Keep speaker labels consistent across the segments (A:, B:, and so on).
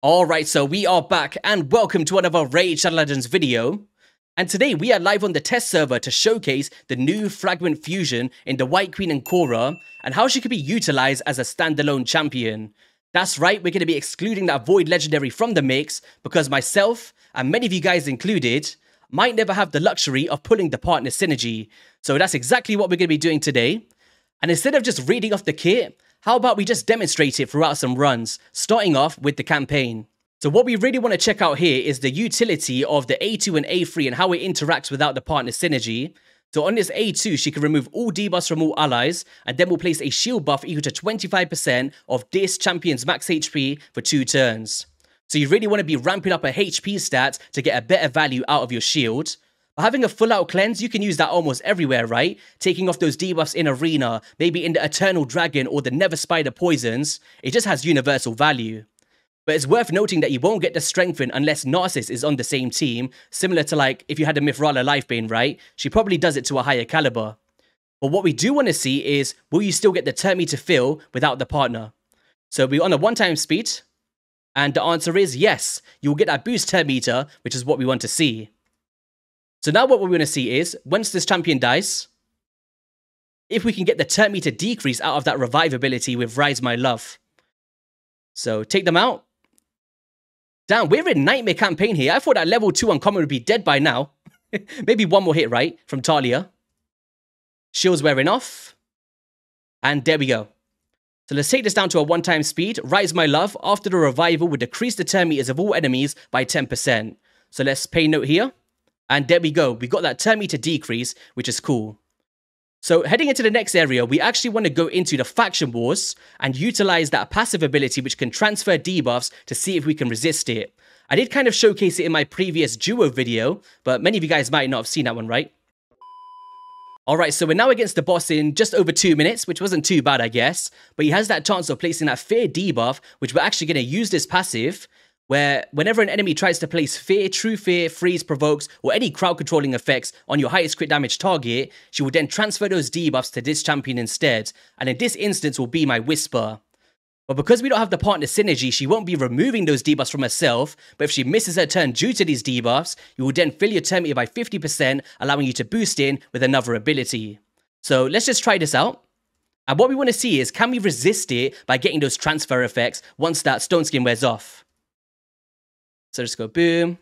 A: Alright, so we are back and welcome to another Raid Shadow Legends video. And today we are live on the test server to showcase the new fragment fusion in the Wight Queen Ankora and how she could be utilized as a standalone champion. That's right, we're going to be excluding that Void Legendary from the mix because myself, and many of you guys included, might never have the luxury of pulling the partner synergy. So that's exactly what we're going to be doing today. And instead of just reading off the kit, how about we just demonstrate it throughout some runs, starting off with the campaign. So what we really want to check out here is the utility of the A2 and A3 and how it interacts without the partner synergy. So on this A2, she can remove all debuffs from all allies, and then we'll place a shield buff equal to 25% of this champion's max HP for 2 turns. So you really want to be ramping up a HP stat to get a better value out of your shield. But having a full out cleanse, you can use that almost everywhere, right? Taking off those debuffs in Arena, maybe in the Eternal Dragon or the Never Spider Poisons, it just has universal value. But it's worth noting that you won't get the strengthen unless Narcissus is on the same team, similar to like if you had a Mithrala Lifebane, right? She probably does it to a higher caliber. But what we do want to see is, will you still get the turn meter fill without the partner? So we're on a one-time speed, and the answer is yes, you will get that boost turn meter, which is what we want to see. So now what we're going to see is, once this champion dies, if we can get the turn meter decrease out of that revive ability with Rise My Love. So take them out. Damn, we're in Nightmare campaign here. I thought that level 2 uncommon would be dead by now. Maybe one more hit, right? From Talia. Shield's wearing off. And there we go. So let's take this down to a one-time speed. Rise My Love, after the revival, will decrease the turn meters of all enemies by 10%. So let's pay note here. And there we go. We got that turn meter decrease, which is cool. So heading into the next area, we actually want to go into the faction wars and utilize that passive ability which can transfer debuffs to see if we can resist it. I did kind of showcase it in my previous duo video, but many of you guys might not have seen that one, right? Alright, so we're now against the boss in just over 2 minutes, which wasn't too bad, I guess. But he has that chance of placing that fear debuff, which we're actually going to use this passive, where whenever an enemy tries to place fear, true fear, freeze, provokes, or any crowd controlling effects on your highest crit damage target, she will then transfer those debuffs to this champion instead, and in this instance will be my Whisper. But because we don't have the partner synergy, she won't be removing those debuffs from herself, but if she misses her turn due to these debuffs, you will then fill your turn meter by 50%, allowing you to boost in with another ability. So let's just try this out. And what we want to see is, can we resist it by getting those transfer effects once that stone skin wears off? So just go boom.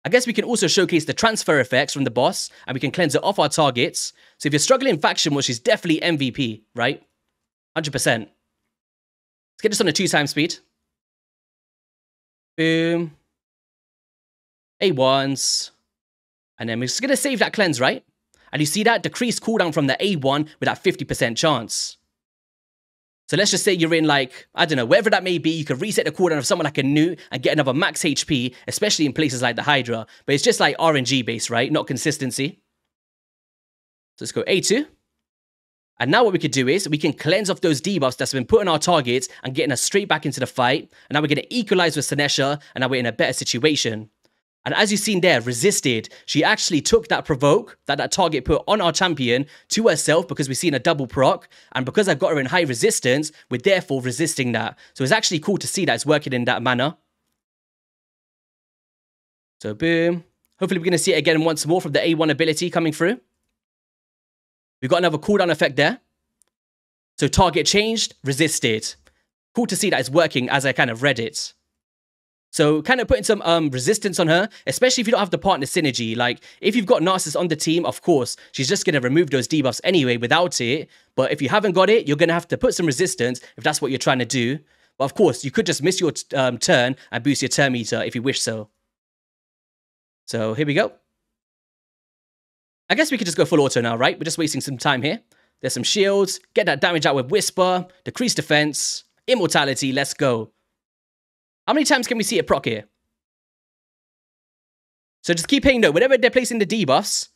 A: I guess we can also showcase the transfer effects from the boss, and we can cleanse it off our targets. So if you're struggling in faction, well, she's definitely MVP, right? 100%. Let's get this on a 2-time speed. Boom. A1s. And then we're just going to save that cleanse, right? And you see that decreased cooldown from the A1 with that 50% chance. So let's just say you're in like, I don't know, wherever that may be, you can reset the cooldown of someone like a Newt and get another max HP, especially in places like the Hydra. But it's just like RNG based, right? Not consistency. So let's go A2. And now what we could do is, we can cleanse off those debuffs that's been put on our targets and getting us straight back into the fight. And now we're going to equalize with Sinesha, and now we're in a better situation. And as you've seen there, resisted. She actually took that provoke that target put on our champion to herself because we've seen a double proc. And because I've got her in high resistance, we're therefore resisting that. So it's actually cool to see that it's working in that manner. So boom. Hopefully we're going to see it again once more from the A1 ability coming through. We've got another cooldown effect there. So target changed, resisted. Cool to see that it's working as I kind of read it. So kind of putting some resistance on her, especially if you don't have the partner synergy. Like, if you've got Narcissus on the team, of course, she's just going to remove those debuffs anyway without it. But if you haven't got it, you're going to have to put some resistance if that's what you're trying to do. But of course, you could just miss your turn and boost your turn meter if you wish so. So here we go. I guess we could just go full auto now, right? We're just wasting some time here. There's some shields. Get that damage out with Whisper. Decrease defense. Immortality. Let's go. How many times can we see it proc here? So just keep paying note. Whenever they're placing the debuffs,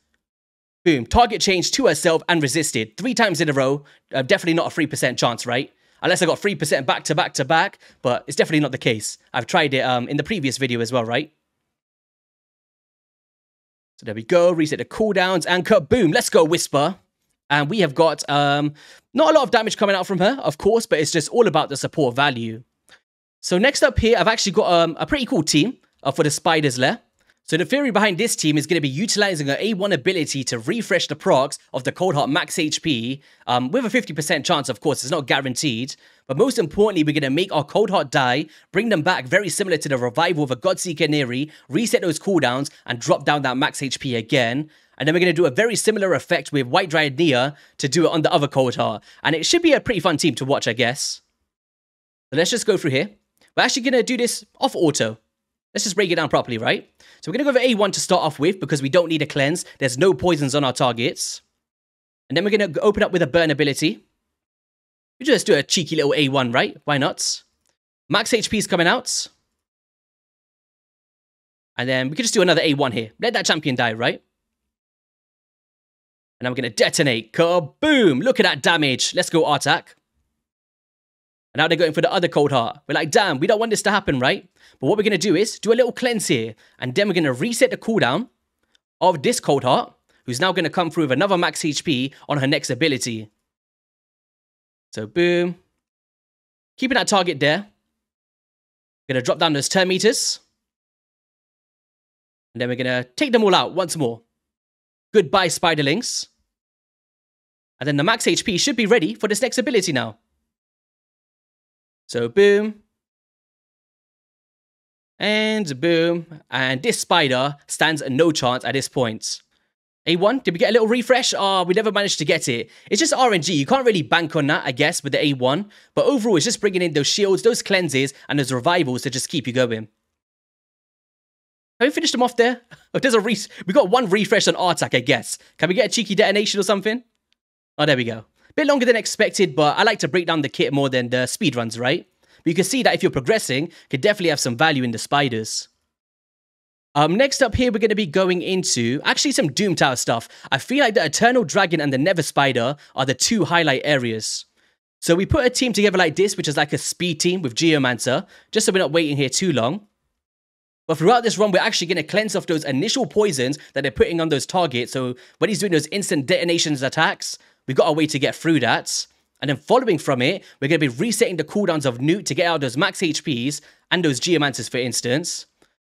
A: boom, target changed to herself and resisted. 3 times in a row. Definitely not a 3% chance, right? Unless I got 3% back to back to back, but it's definitely not the case. I've tried it in the previous video as well, right? So there we go. Reset the cooldowns and boom. Let's go Whisper. And we have got not a lot of damage coming out from her, of course, but it's just all about the support value. So next up here, I've actually got a pretty cool team for the Spider's Lair. So the theory behind this team is going to be utilizing an A1 ability to refresh the procs of the Cold Heart max HP with a 50% chance, of course. It's not guaranteed. But most importantly, we're going to make our Cold Heart die, bring them back very similar to the revival of a Godseeker Neri, reset those cooldowns, and drop down that max HP again. And then we're going to do a very similar effect with White Dryad Nia to do it on the other Cold Heart. And it should be a pretty fun team to watch, I guess. So let's just go through here. We're actually going to do this off auto. Let's just break it down properly, right? So we're going to go for A1 to start off with because we don't need a cleanse. There's no poisons on our targets. And then we're going to open up with a burn ability. We just do a cheeky little A1, right? Why not? Max HP is coming out. And then we could just do another A1 here. Let that champion die, right? And I'm going to detonate. Kaboom! Look at that damage. Let's go Artak. And now they're going for the other Cold Heart. We're like, damn, we don't want this to happen, right? But what we're going to do is do a little cleanse here. And then we're going to reset the cooldown of this Cold Heart, who's now going to come through with another max HP on her next ability. So, boom. Keeping that target there. We're going to drop down those turn meters. And then we're going to take them all out once more. Goodbye, Spiderlings. And then the max HP should be ready for this next ability now. So, boom. And boom. And this spider stands a no chance at this point. A1, did we get a little refresh? Oh, we never managed to get it. It's just RNG. You can't really bank on that, I guess, with the A1. But overall, it's just bringing in those shields, those cleanses, and those revivals to just keep you going. Have we finished them off there? Oh, there's we got one refresh on Artak, I guess. Can we get a cheeky detonation or something? Oh, there we go. Bit longer than expected, but I like to break down the kit more than the speedruns, right? But you can see that if you're progressing, could definitely have some value in the spiders. Next up here, we're going to be going into actually some Doom Tower stuff. I feel like the Eternal Dragon and the Nether Spider are the two highlight areas. So we put a team together like this, which is like a speed team with Geomancer, just so we're not waiting here too long. But throughout this run, we're actually going to cleanse off those initial poisons that they're putting on those targets. So when he's doing those instant detonations attacks, we've got a way to get through that. And then following from it, we're going to be resetting the cooldowns of Newt to get out those max HPs and those Geomancers, for instance.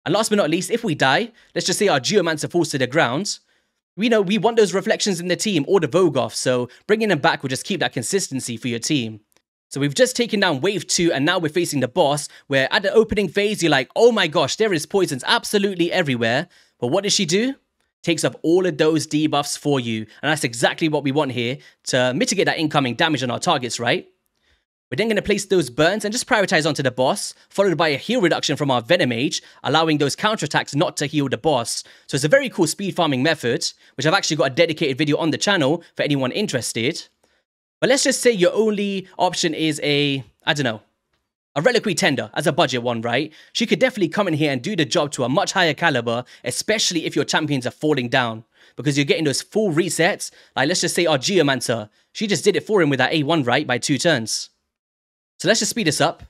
A: And last but not least, if we die, let's just say our Geomancer falls to the ground. We know we want those reflections in the team or the Vogoth, so bringing them back will just keep that consistency for your team. So we've just taken down wave 2 and now we're facing the boss, where at the opening phase, you're like, oh my gosh, there is poisons absolutely everywhere. But what does she do? Takes up all of those debuffs for you. And that's exactly what we want here to mitigate that incoming damage on our targets, right? We're then going to place those burns and just prioritize onto the boss, followed by a heal reduction from our Venom Mage, allowing those counterattacks not to heal the boss. So it's a very cool speed farming method, which I've actually got a dedicated video on the channel for anyone interested. But let's just say your only option is a Reliquary Tender as a budget one, right? She could definitely come in here and do the job to a much higher caliber, especially if your champions are falling down, because you're getting those full resets. Like, let's just say our Geomancer, she just did it for him with that A1, right, by 2 turns. So let's just speed this up.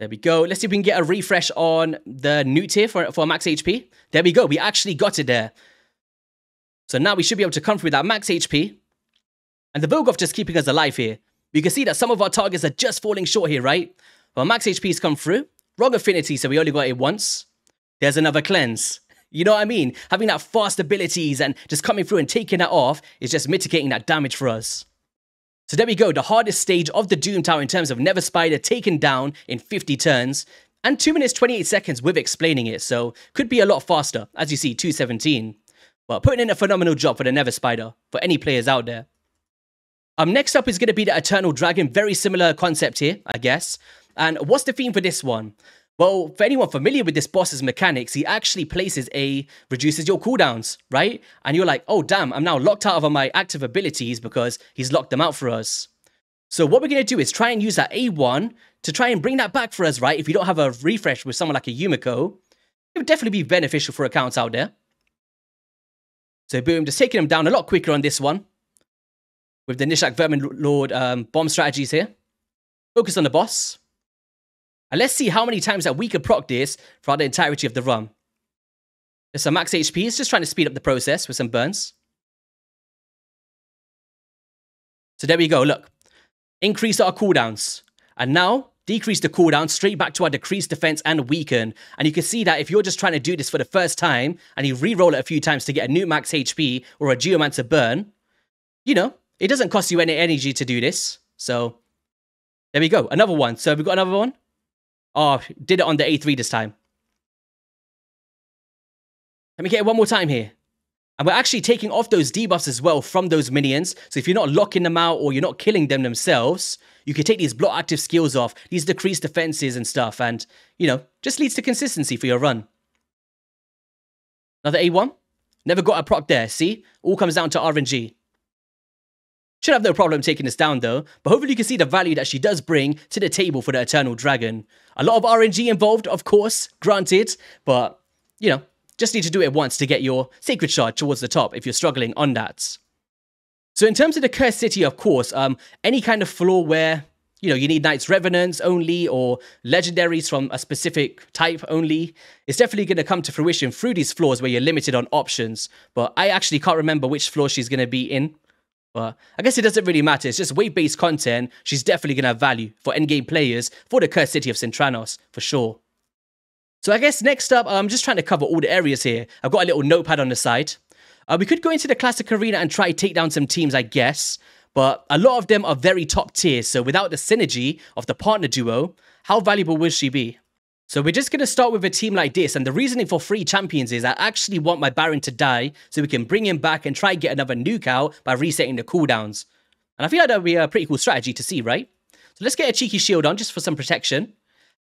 A: There we go. Let's see if we can get a refresh on the Newt here for max HP. There we go. We actually got it there. So now we should be able to come through that max HP. And the Vogoth just keeping us alive here. You can see that some of our targets are just falling short here, right? Well, max HP's come through. Wrong affinity, so we only got it once. There's another cleanse. You know what I mean? Having that fast abilities and just coming through and taking that off is just mitigating that damage for us. So there we go, the hardest stage of the Doom Tower in terms of Nether Spider taken down in 50 turns. And 2 minutes 28 seconds with explaining it, so could be a lot faster. As you see, 2:17. But putting in a phenomenal job for the Nether Spider, for any players out there. Next up is going to be the Eternal Dragon. Very similar concept here, I guess. And what's the theme for this one? Well, for anyone familiar with this boss's mechanics, he actually reduces your cooldowns, right? And you're like, oh damn, I'm now locked out of my active abilities because he's locked them out for us. So what we're going to do is try and use that A1 to try and bring that back for us, right? If you don't have a refresh with someone like a Yumiko, it would definitely be beneficial for accounts out there. So boom, just taking them down a lot quicker on this one. With the Nishak Vermin Lord bomb strategies here. Focus on the boss. And let's see how many times that we could proc this throughout the entirety of the run. There's some max HP. It's just trying to speed up the process with some burns. So there we go, look. Increase our cooldowns. And now, decrease the cooldown straight back to our decreased defense and weaken. And you can see that if you're just trying to do this for the first time, and you re-roll it a few times to get a new max HP or a Geomancer burn, you know, it doesn't cost you any energy to do this. So, there we go. Another one. So, we've got another one. Oh, did it on the A3 this time. Let me get it one more time here. And we're actually taking off those debuffs as well from those minions. So if you're not locking them out or you're not killing them themselves, you can take these block active skills off, these decreased defenses and stuff. And, you know, just leads to consistency for your run. Another A1. Never got a proc there. See? All comes down to RNG. Should have no problem taking this down though. But hopefully you can see the value that she does bring to the table for the Eternal Dragon. A lot of RNG involved, of course. Granted. But, you know, just need to do it once to get your Sacred Shard towards the top if you're struggling on that. So in terms of the Cursed City, of course, any kind of floor where, you know, you need Knights Revenants only or Legendaries from a specific type only, it's definitely going to come to fruition through these floors where you're limited on options. But I actually can't remember which floor she's going to be in. But I guess it doesn't really matter. It's just wave-based content. She's definitely going to have value for endgame players for the Cursed City of Sintranos, for sure. So I guess next up, I'm just trying to cover all the areas here. I've got a little notepad on the side. We could go into the Classic Arena and try to take down some teams, I guess. But a lot of them are very top tier. So without the synergy of the partner duo, how valuable will she be? So we're just going to start with a team like this. And the reasoning for 3 champions is I actually want my Baron to die so we can bring him back and try and get another nuke out by resetting the cooldowns. And I feel like that would be a pretty cool strategy to see, right? So let's get a cheeky shield on just for some protection.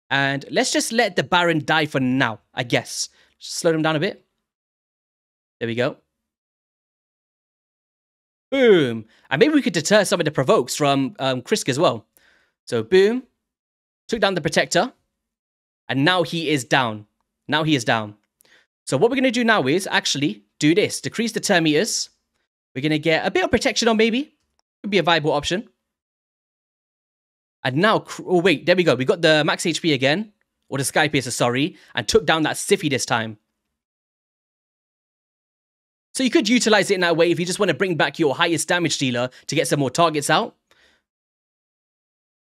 A: And let's just let the Baron die for now, I guess. Just slow him down a bit. There we go. Boom. And maybe we could deter some of the provokes from Krisk as well. So boom. Took down the Protector. And now he is down. Now he is down. So what we're going to do now is actually do this. Decrease the turn meters. We're going to get a bit of protection on maybe. Could be a viable option. And now, oh wait, there we go. We got the max HP again. Or the Sky Piercer, sorry. And took down that Siphi this time. So you could utilize it in that way if you just want to bring back your highest damage dealer to get some more targets out.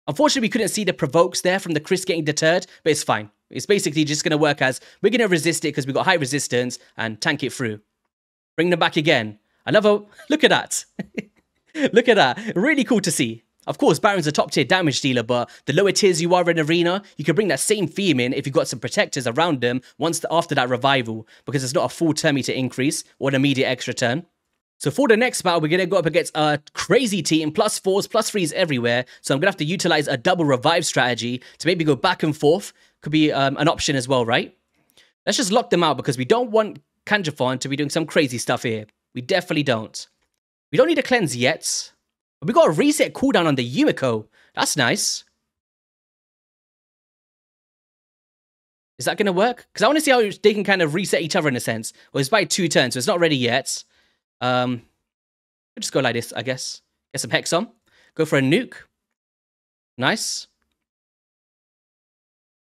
A: Unfortunately, we couldn't see the provokes there from the Krisk getting deterred, but it's fine. It's basically just going to work as we're going to resist it because we've got high resistance and tank it through. Bring them back again. Another, look at that. Look at that. Really cool to see. Of course, Baron's a top tier damage dealer, but the lower tiers you are in Arena, you can bring that same theme in if you've got some protectors around them after that revival, because it's not a full turn meter increase or an immediate extra turn. So for the next battle, we're going to go up against a crazy team, +4s, +3s everywhere. So I'm going to have to utilize a double revive strategy to maybe go back and forth. Could be an option as well, right? Let's just lock them out because we don't want Kangathon to be doing some crazy stuff here. We definitely don't. We don't need a cleanse yet. But we got a reset cooldown on the Yumiko. That's nice. Is that going to work? Because I want to see how they can kind of reset each other in a sense. Well, it's by 2 turns, so it's not ready yet. We'll just go like this, I guess. Get some Hex on. Go for a nuke. Nice.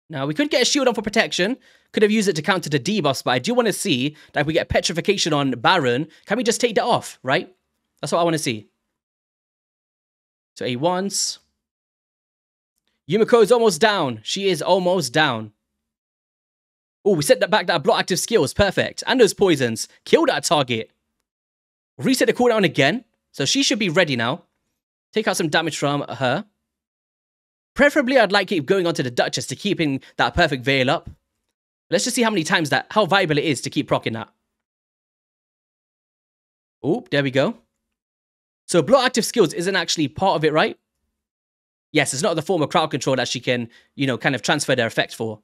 A: Now, we could get a shield on for protection. Could have used it to counter the debuffs, but I do want to see that if we get Petrification on Baron, can we just take that off, right? That's what I want to see. So A1s. Yumiko is almost down. She is almost down. Oh, we set that back, that block active skills. Perfect. And those poisons. Kill that target. Reset the cooldown again. So she should be ready now. Take out some damage from her. Preferably, I'd like it going onto the Duchess to keeping that perfect veil up. Let's just see how many times how viable it is to keep proccing that. Oh, there we go. So block active skills isn't actually part of it, right? Yes, it's not the form of crowd control that she can, you know, kind of transfer their effect for.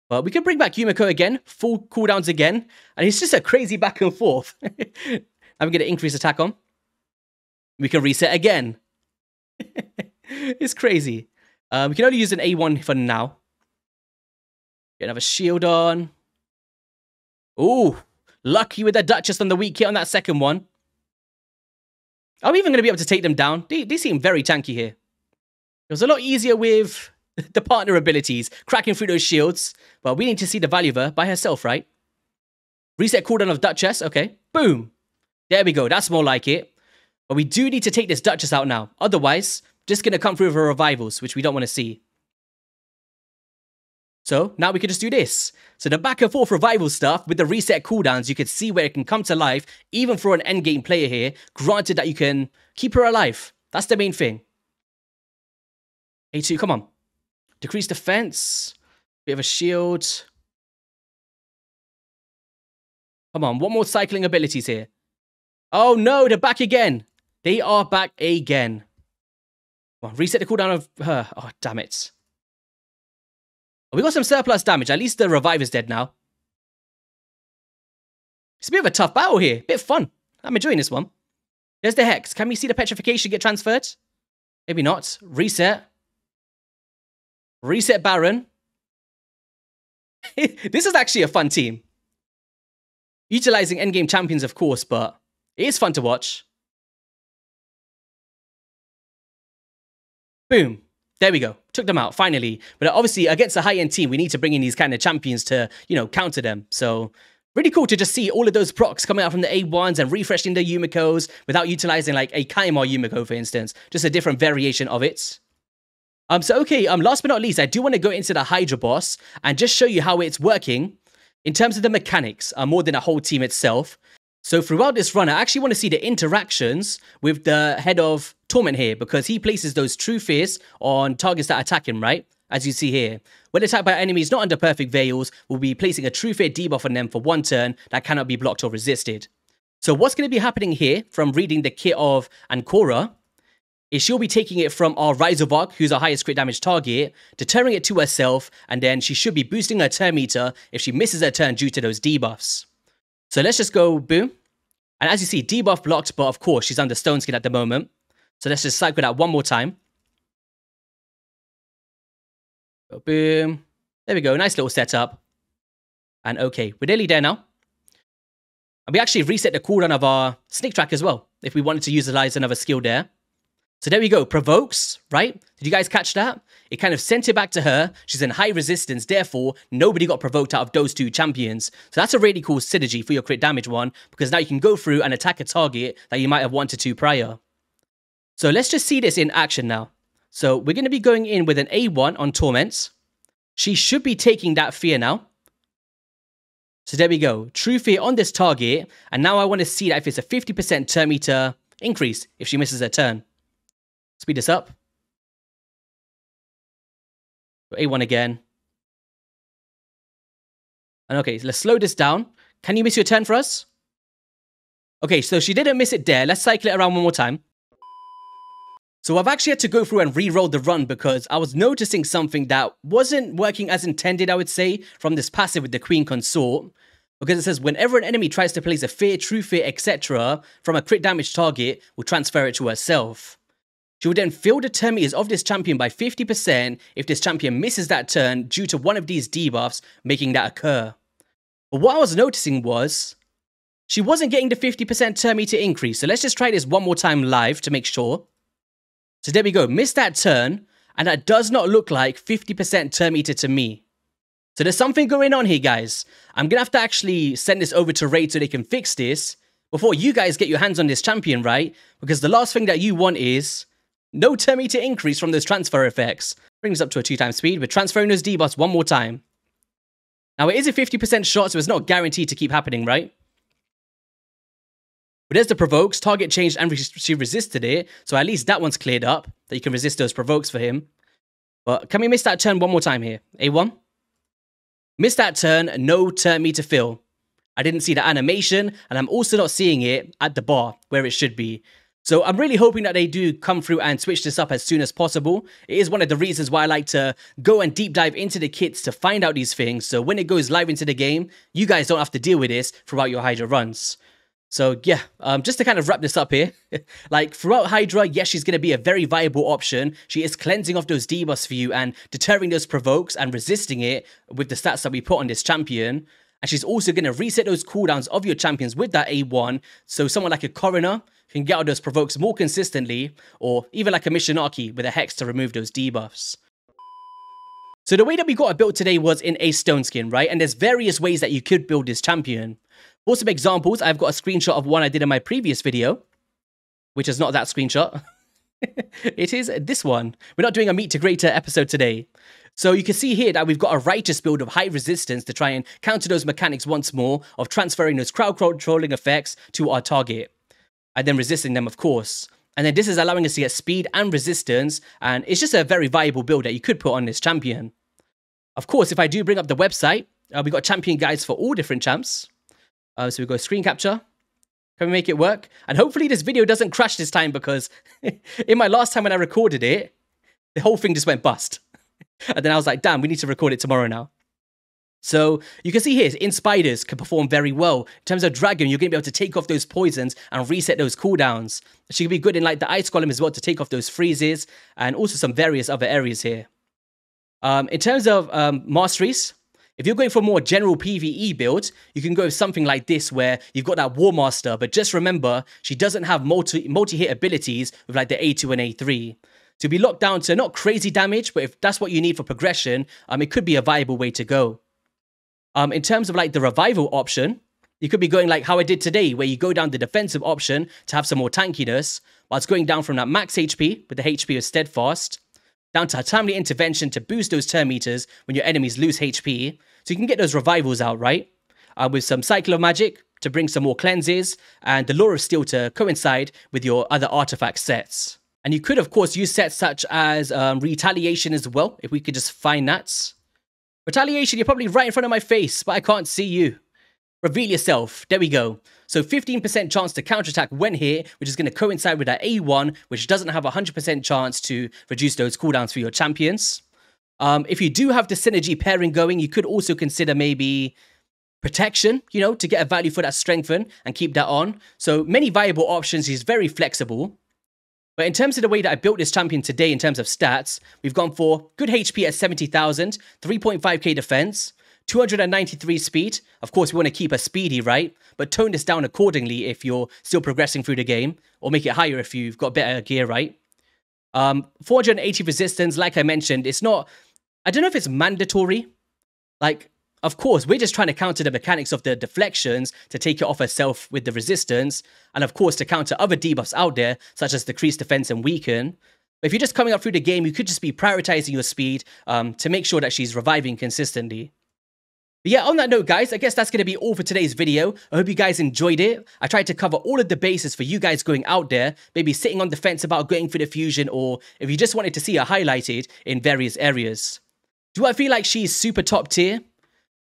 A: But we can bring back Yumiko again, full cooldowns again, and it's just a crazy back and forth. I'm going to increase attack on. We can reset again. It's crazy. We can only use an A1 for now. Get another shield on. Ooh, lucky with the Duchess on the weak hit on that second one. I'm even going to be able to take them down. They seem very tanky here. It was a lot easier with the partner abilities, cracking through those shields. But we need to see the value of her by herself, right? Reset cooldown of Duchess. Okay, boom. There we go. That's more like it. But we do need to take this Duchess out now. Otherwise, just going to come through with her revivals, which we don't want to see. So now we can just do this. So the back and forth revival stuff with the reset cooldowns, you can see where it can come to life, even for an endgame player here, granted that you can keep her alive. That's the main thing. A2, come on. Decrease defense. Bit of a shield. Come on, what more cycling abilities here? Oh no, they're back again. They are back again. Come on, reset the cooldown of her. Oh, damn it. We got some surplus damage. At least the revive is dead now. It's a bit of a tough battle here. Bit fun. I'm enjoying this one. There's the Hex. Can we see the petrification get transferred? Maybe not. Reset. Reset Baron. This is actually a fun team. Utilizing endgame champions, of course, but it is fun to watch. Boom. There we go. Took them out, finally. But obviously, against a high-end team, we need to bring in these kind of champions to, you know, counter them. So, really cool to just see all of those procs coming out from the A1s and refreshing the Yumikos without utilizing, like, a Kaimar Yumiko, for instance. Just a different variation of it. Last but not least, I do want to go into the Hydra boss and just show you how it's working in terms of the mechanics, more than a whole team itself. So throughout this run, I actually want to see the interactions with the head of Torment here, because he places those True Fears on targets that attack him, right? As you see here. When attacked by enemies not under perfect veils, we'll be placing a True Fear debuff on them for 1 turn that cannot be blocked or resisted. So what's going to be happening here, from reading the kit of Ankora, is she'll be taking it from our Rise of Arc, who's our highest crit damage target, deterring it to herself, and then she should be boosting her turn meter if she misses her turn due to those debuffs. So let's just go boom. And as you see, debuff blocked, but of course, she's under Stone Skin at the moment. So let's just cycle that one more time. Go boom. There we go. Nice little setup. And okay, we're nearly there now. And we actually reset the cooldown of our Sneak Track as well, if we wanted to utilize another skill there. So there we go. Provokes, right? Did you guys catch that? It kind of sent it back to her. She's in high resistance. Therefore, nobody got provoked out of those 2 champions. So that's a really cool synergy for your crit damage one, because now you can go through and attack a target that you might have wanted to prior. So let's just see this in action now. So we're going to be going in with an A1 on Torment. She should be taking that fear now. So there we go. True Fear on this target. And now I want to see that if it's a 50% turn meter increase if she misses her turn. Speed this up. A1 again. And okay, let's slow this down. Can you miss your turn for us? Okay, so she didn't miss it there. Let's cycle it around one more time. So I've actually had to go through and re-roll the run because I was noticing something that wasn't working as intended, I would say, from this passive with the Queen Consort. Because it says, whenever an enemy tries to place a fear, true fear, etc. from a crit damage target, will transfer it to herself. She will then fill the turn meters of this champion by 50% if this champion misses that turn due to one of these debuffs, making that occur. But what I was noticing was, she wasn't getting the 50% turn meter increase. So let's just try this one more time live to make sure. So there we go, missed that turn, and that does not look like 50% turn meter to me. So there's something going on here, guys. I'm going to have to actually send this over to Raid so they can fix this before you guys get your hands on this champion, right? Because the last thing that you want is no turn meter increase from those transfer effects. Brings up to a 2x speed. We're transferring those debuffs one more time. Now, it is a 50% shot, so it's not guaranteed to keep happening, right? But there's the provokes. Target changed and she resisted it. So at least that one's cleared up. That you can resist those provokes for him. But can we miss that turn one more time here? A1. Miss that turn. No turn meter fill. I didn't see the animation. And I'm also not seeing it at the bar where it should be. So I'm really hoping that they do come through and switch this up as soon as possible. It is one of the reasons why I like to go and deep dive into the kits to find out these things. So when it goes live into the game, you guys don't have to deal with this throughout your Hydra runs. So yeah, just to kind of wrap this up here, like throughout Hydra, yes, she's going to be a very viable option. She is cleansing off those debuffs for you and deterring those provokes and resisting it with the stats that we put on this champion. And she's also going to reset those cooldowns of your champions with that A1. So someone like a Coroner can get out those provokes more consistently, or even like a Missionaki with a Hex to remove those debuffs. So the way that we got it built today was in a Stone Skin, right? And there's various ways that you could build this champion. For some examples, I've got a screenshot of one I did in my previous video, which is not that screenshot. It is this one. We're not doing a meet to greater episode today. So you can see here that we've got a righteous build of high resistance to try and counter those mechanics once more of transferring those crowd controlling effects to our target. And then resisting them, of course. And then this is allowing us to get speed and resistance. And it's just a very viable build that you could put on this champion. Of course, if I do bring up the website, we've got champion guides for all different champs. So we go screen capture. Can we make it work? And hopefully this video doesn't crash this time because in my last time when I recorded it, the whole thing just went bust. And then I was like, damn, we need to record it tomorrow now. So you can see here, in spiders can perform very well. In terms of dragon, you're going to be able to take off those poisons and reset those cooldowns. She can be good in like the ice column as well to take off those freezes and also some various other areas here. In terms of masteries, if you're going for more general PvE build, you can go with something like this where you've got that War Master, but just remember, she doesn't have multi-hit abilities with like the A2 and A3. To be locked down to not crazy damage, but if that's what you need for progression, it could be a viable way to go. In terms of like the revival option, you could be going like how I did today, where you go down the defensive option to have some more tankiness, while it's going down from that max HP with the HP of Steadfast, down to a timely intervention to boost those turn meters when your enemies lose HP, so you can get those revivals out, right? With some Cycle of Magic to bring some more cleanses, and the Lure of Steel to coincide with your other artifact sets. And you could, of course, use sets such as Retaliation as well, if we could just find that. Retaliation, you're probably right in front of my face, but I can't see you. Reveal yourself. There we go. So 15% chance to counterattack when hit, which is going to coincide with that A1, which doesn't have a 100% chance to reduce those cooldowns for your champions. If you do have the synergy pairing going, you could also consider maybe protection, you know, to get a value for that strengthen and keep that on. So many viable options. He's very flexible. But in terms of the way that I built this champion today in terms of stats, we've gone for good HP at 70,000, 3.5k defense, 293 speed. Of course, we want to keep her speedy, right? But tone this down accordingly if you're still progressing through the game, or make it higher if you've got better gear, right? 480 resistance, like I mentioned, it's not, I don't know if it's mandatory. Like, of course, we're just trying to counter the mechanics of the deflections to take it off herself with the resistance, and of course to counter other debuffs out there, such as decreased defense and weaken. But if you're just coming up through the game, you could just be prioritizing your speed to make sure that she's reviving consistently. But yeah, on that note, guys, I guess that's going to be all for today's video. I hope you guys enjoyed it. I tried to cover all of the bases for you guys going out there, maybe sitting on the fence about going for the fusion, or if you just wanted to see her highlighted in various areas. Do I feel like she's super top tier?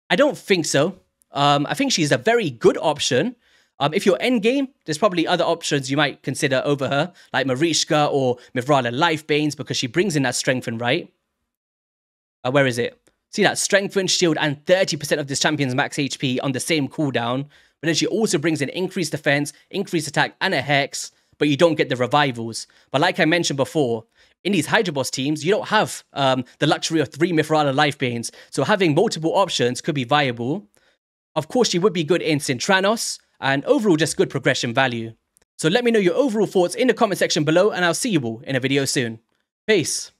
A: I don't think so. I think she's a very good option. If you're endgame, there's probably other options you might consider over her, like Marishka or Mithrala Lifebanes, because she brings in that strengthen, right? Where is it? See that strengthen, shield, and 30% of this champion's max HP on the same cooldown. But then she also brings in increased defense, increased attack, and a hex, but you don't get the revivals. But like I mentioned before, in these Hydra boss teams, you don't have the luxury of 3 Mithrala Lifebanes, so having multiple options could be viable. Of course, she would be good in Sintranos, and overall just good progression value. So let me know your overall thoughts in the comment section below, and I'll see you all in a video soon. Peace.